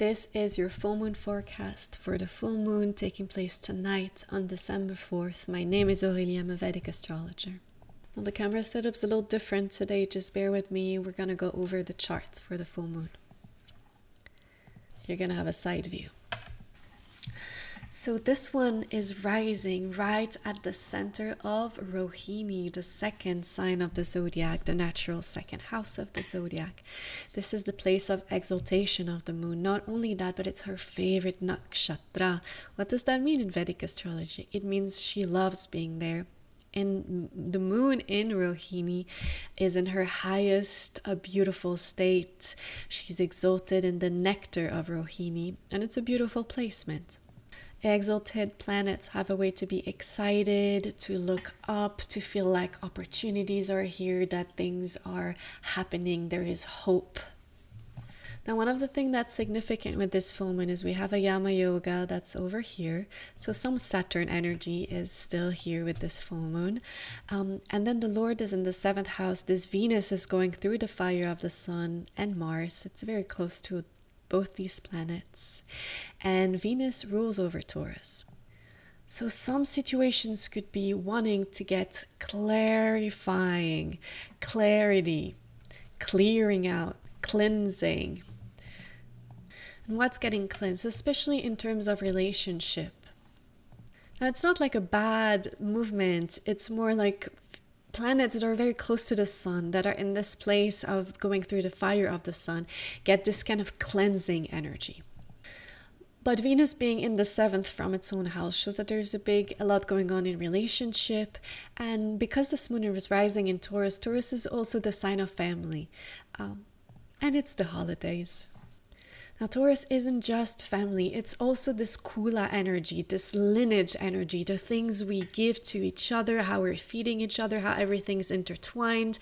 This is your full moon forecast for the full moon taking place tonight on December 4th. My name is Rohini, I'm a Vedic astrologer. Now the camera setup's a little different today, just bear with me. We're going to go over the chart for the full moon. You're going to have a side view. So this one is rising right at the center of Rohini, the second sign of the zodiac, the natural second house of the zodiac. This is the place of exaltation of the moon. Not only that, but it's her favorite nakshatra. What does that mean in Vedic astrology? It means she loves being there. And the moon in Rohini is in her highest, beautiful state. She's exalted in the nectar of Rohini, and it's a beautiful placement. Exalted planets have a way to be excited, to look up, to feel like opportunities are here, that things are happening, there is hope. Now, one of the things that's significant with this full moon is we have a Yama Yoga that's over here. So some Saturn energy is still here with this full moon. And then the Lord is in the 7th house. This Venus is going through the fire of the Sun and Mars. It's very close to both these planets, and Venus rules over Taurus. So some situations could be wanting to get clarifying, clarity, clearing out, cleansing. And what's getting cleansed, especially in terms of relationship. Now it's not like a bad movement, it's more like planets that are very close to the sun, that are in this place of going through the fire of the sun, get this kind of cleansing energy. But Venus being in the 7th from its own house shows that there's a lot going on in relationship. And because this moon is rising in Taurus, Taurus is also the sign of family. And it's the holidays. Now, Taurus isn't just family, it's also this Kula energy, this lineage energy, the things we give to each other, how we're feeding each other, how everything's intertwined.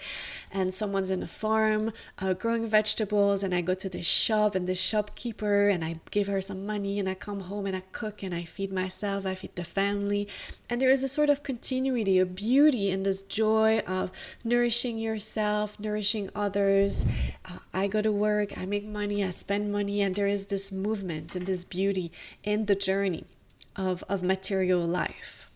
And someone's in a farm growing vegetables, and I go to the shop, and the shopkeeper, and I give her some money, and I come home and I cook and I feed myself, I feed the family. And there is a sort of continuity, a beauty in this joy of nourishing yourself, nourishing others. I go to work, I make money, I spend money, and there is this movement and this beauty in the journey of material life.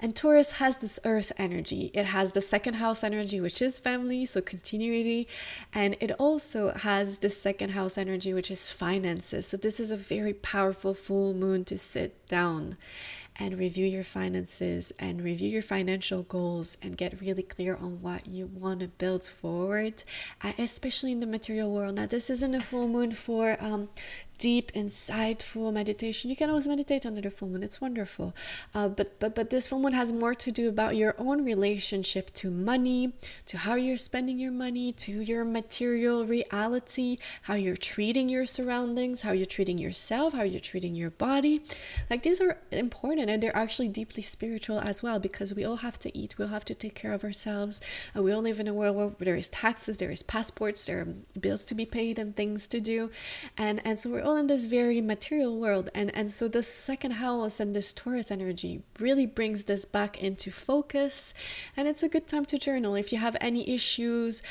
And Taurus has this earth energy. It has the 2nd house energy, which is family, so continuity. And it also has the 2nd house energy, which is finances. So this is a very powerful full moon to sit down and review your finances and review your financial goals and get really clear on what you want to build forward, especially in the material world. Now, this isn't a full moon for deep, insightful meditation. You can always meditate under the full moon. It's wonderful. But this full moon has more to do about your own relationship to money, to how you're spending your money, to your material reality, how you're treating your surroundings, how you're treating yourself, how you're treating your body. Like, these are important, and they're actually deeply spiritual as well, because we all have to eat, we all have to take care of ourselves. We all live in a world where there is taxes, there is passports, there are bills to be paid and things to do. And so we're all in this very material world. And so the 2nd house and this Taurus energy really brings this back into focus. And it's a good time to journal. If you have any issues,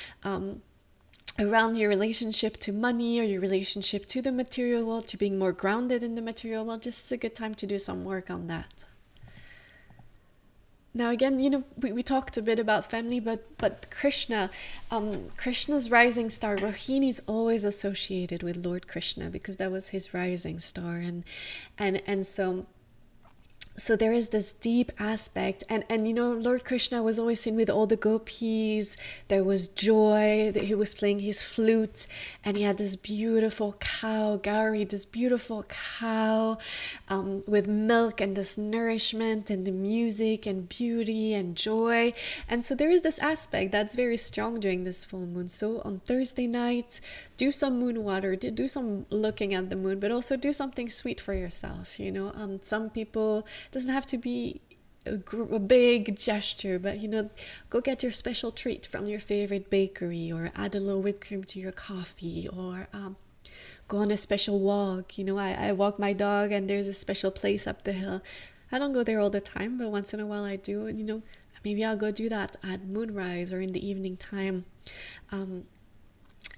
around your relationship to money or your relationship to the material world, to being more grounded in the material world, just a good time to do some work on that. Now again, we talked a bit about family, but Krishna, Krishna's rising star, Rohini, is always associated with Lord Krishna because that was his rising star, and so there is this deep aspect, and Lord Krishna was always seen with all the gopis. There was joy, that he was playing his flute, and he had this beautiful cow, Gauri, this beautiful cow with milk and this nourishment and the music and beauty and joy. And so there is this aspect that's very strong during this full moon. So on Thursday night, do some moon water, do some looking at the moon, but also do something sweet for yourself. Some people, doesn't have to be a big gesture, but go get your special treat from your favorite bakery, or add a little whipped cream to your coffee, or go on a special walk. I walk my dog, and there's a special place up the hill. I don't go there all the time, but once in a while I do, and maybe I'll go do that at moonrise or in the evening time.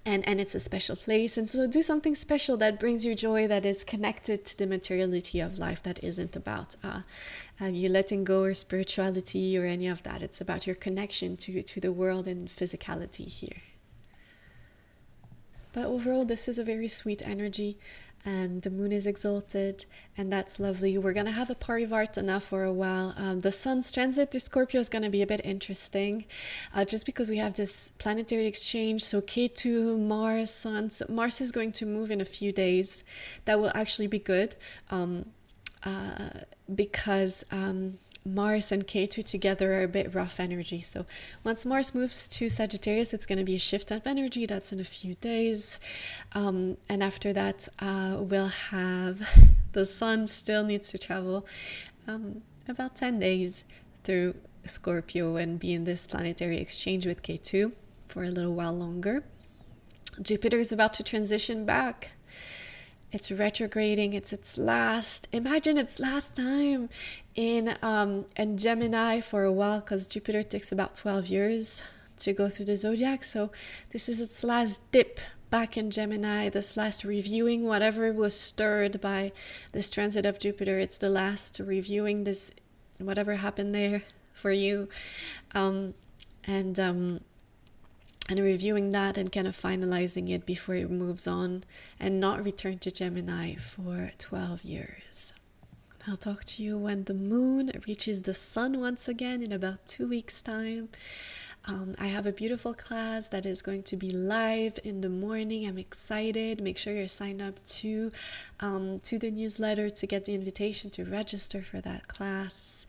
and it's a special place. And so do something special that brings you joy, that is connected to the materiality of life, that isn't about you letting go or spirituality or any of that. It's about your connection to the world and physicality here. But overall, this is a very sweet energy, and the moon is exalted, and that's lovely. We're going to have a Parivartana for a while. The sun's transit to Scorpio is going to be a bit interesting, just because we have this planetary exchange. So Ketu, Mars, Sun. So Mars is going to move in a few days. That will actually be good, because Mars and Ketu together are a bit rough energy. So once Mars moves to Sagittarius, it's going to be a shift of energy. That's in a few days. And after that, we'll have the sun still needs to travel about 10 days through Scorpio and be in this planetary exchange with Ketu for a little while longer. Jupiter is about to transition back. It's retrograding. It's its last time in Gemini for a while, because Jupiter takes about 12 years to go through the zodiac. So this is its last dip back in Gemini, this last reviewing whatever was stirred by this transit of Jupiter. It's the last reviewing this, whatever happened there for you, and reviewing that and kind of finalizing it before it moves on and not return to Gemini for 12 years. I'll talk to you when the moon reaches the sun once again in about 2 weeks' time. I have a beautiful class that is going to be live in the morning. I'm excited. Make sure you're signed up to the newsletter to get the invitation to register for that class.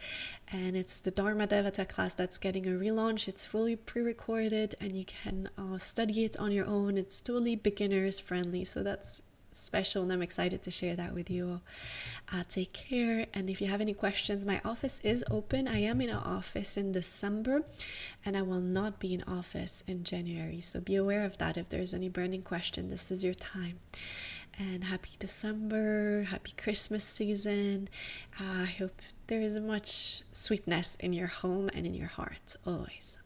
And it's the Dharma Devata class that's getting a relaunch. It's fully pre-recorded and you can study it on your own. It's totally beginners friendly, so that's special, and I'm excited to share that with you. Take care, and if you have any questions, my office is open. I am in an office in December and I will not be in office in January, so be aware of that. If there's any burning question, this is your time. And happy December, happy Christmas season. I hope there is much sweetness in your home and in your heart always.